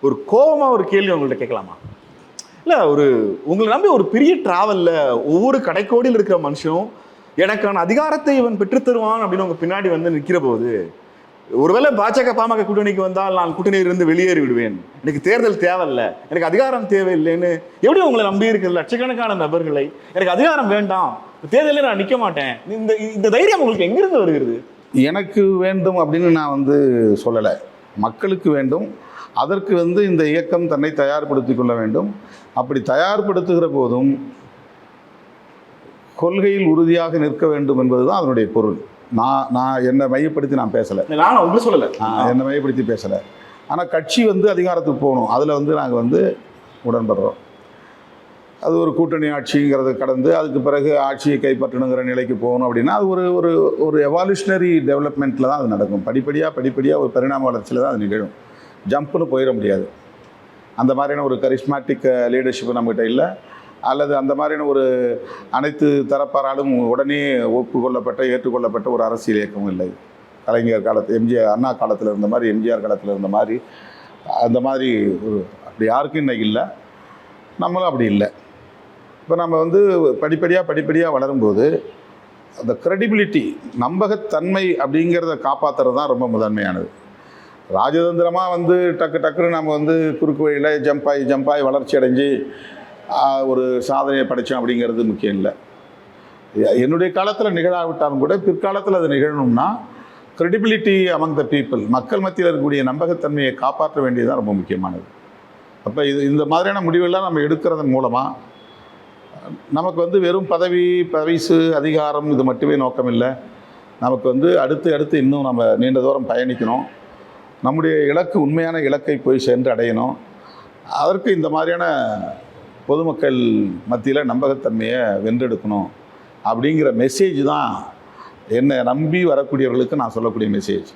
ஒரு கோபமா ஒரு கேள்வி உங்கள்கிட்ட கேட்கலாமா? இல்ல உங்களை நம்பி ஒரு பெரிய டிராவல்ல ஒவ்வொரு கடைக்கோடியில் இருக்கிற மனுஷனும் எனக்கான அதிகாரத்தை இவன் பெற்று தருவான் அப்படின்னு உங்க பின்னாடி வந்து நிற்கிற போது, ஒருவேளை பாஜக பாமக கூட்டணிக்கு வந்தால் நான் கூட்டணியில் இருந்து வெளியேறி விடுவேன், எனக்கு தேர்தல் தேவையில்லை, எனக்கு அதிகாரம் தேவையில்லைன்னு எப்படி உங்களை நம்பி இருக்கிற லட்சக்கணக்கான நபர்களை எனக்கு அதிகாரம் வேண்டாம், தேர்தலில் நான் நிற்க மாட்டேன், இந்த தைரியம் உங்களுக்கு எங்கிருந்து வருகிறது? எனக்கு வேண்டும் அப்படின்னு நான் வந்து சொல்லலை, மக்களுக்கு வேண்டும். அதற்கு வந்து இந்த இயக்கம் தன்னை தயார்படுத்தி கொள்ள வேண்டும். அப்படி தயார்படுத்துகிற போதும் கொள்கையில் உறுதியாக நிற்க வேண்டும் என்பதுதான் அதனுடைய பொருள். நான் என்னை மையப்படுத்தி நான் பேசலை, என்னை மையப்படுத்தி பேசலை. ஆனால் கட்சி வந்து அதிகாரத்துக்கு போகணும், அதில் வந்து நாங்கள் வந்து உடன்படுறோம். அது ஒரு கூட்டணி ஆட்சிங்கிறத கடந்து அதுக்கு பிறகு ஆட்சியை கைப்பற்றணுங்கிற நிலைக்கு போகணும் அப்படின்னா அது ஒரு எவால்யூஷனரி டெவலப்மெண்ட்டில் தான் அது நடக்கும். படிப்படியாக ஒரு பரிணாம வளர்ச்சியில் தான் அது நிகழும். ஜம்ப்புன்னு போயிட முடியாது. அந்த மாதிரியான ஒரு கரிஸ்மேட்டிக் லீடர்ஷிப் நம்மகிட்ட இல்லை, அல்லது அந்த மாதிரியான ஒரு அனைத்து தரப்பாராலும் உடனே ஒப்புக்கொள்ளப்பட்ட ஏற்றுக்கொள்ளப்பட்ட ஒரு அரசியல் இயக்கமும் இல்லை. கலைஞர் காலத்து அண்ணா காலத்தில் இருந்த மாதிரி, எம்ஜிஆர் காலத்தில் இருந்த மாதிரி அந்த மாதிரி அப்படி யாருக்கும் இன்னைக்கு இல்லை, நம்மளும் அப்படி இல்லை. இப்போ நம்ம வந்து படிப்படியாக வளரும்போது அந்த க்ரெடிபிலிட்டி, நம்பகத்தன்மை அப்படிங்கிறத காப்பாற்றுறது தான் ரொம்ப முதன்மையானது. ராஜதந்திரமாக வந்து டக்குன்னு நம்ம வந்து குறுக்கு வழியில் ஜம்பாய் வளர்ச்சி அடைஞ்சு ஒரு சாதனையை படைத்தோம் அப்படிங்கிறது முக்கியம் இல்லை. என்னுடைய காலத்தில் நிகழாவிட்டாலும் கூட பிற்காலத்தில் அது நிகழணும்னா க்ரெடிபிலிட்டி அமங் த பீப்புள், மக்கள் மத்தியில் இருக்கக்கூடிய நம்பகத்தன்மையை காப்பாற்ற வேண்டியதுதான் ரொம்ப முக்கியமானது. அப்போ இந்த மாதிரியான முடிவெல்லாம் நம்ம எடுக்கிறதன் மூலமாக நமக்கு வந்து வெறும் பதவிசு அதிகாரம் இது மட்டுமே நோக்கம் இல்லை. நமக்கு வந்து அடுத்து இன்னும் நம்ம நீண்ட தூரம் பயணிக்கணும். நம்முடைய இலக்கு உண்மையான இலக்கை போய் சென்று அடையணும். அதற்கு இந்த மாதிரியான பொதுமக்கள் மத்தியில் நம்பகத்தன்மையை வென்றெடுக்கணும் அப்படிங்கிற மெசேஜ் தான் என்னை நம்பி வரக்கூடியவர்களுக்கு நான் சொல்லக்கூடிய மெசேஜ்.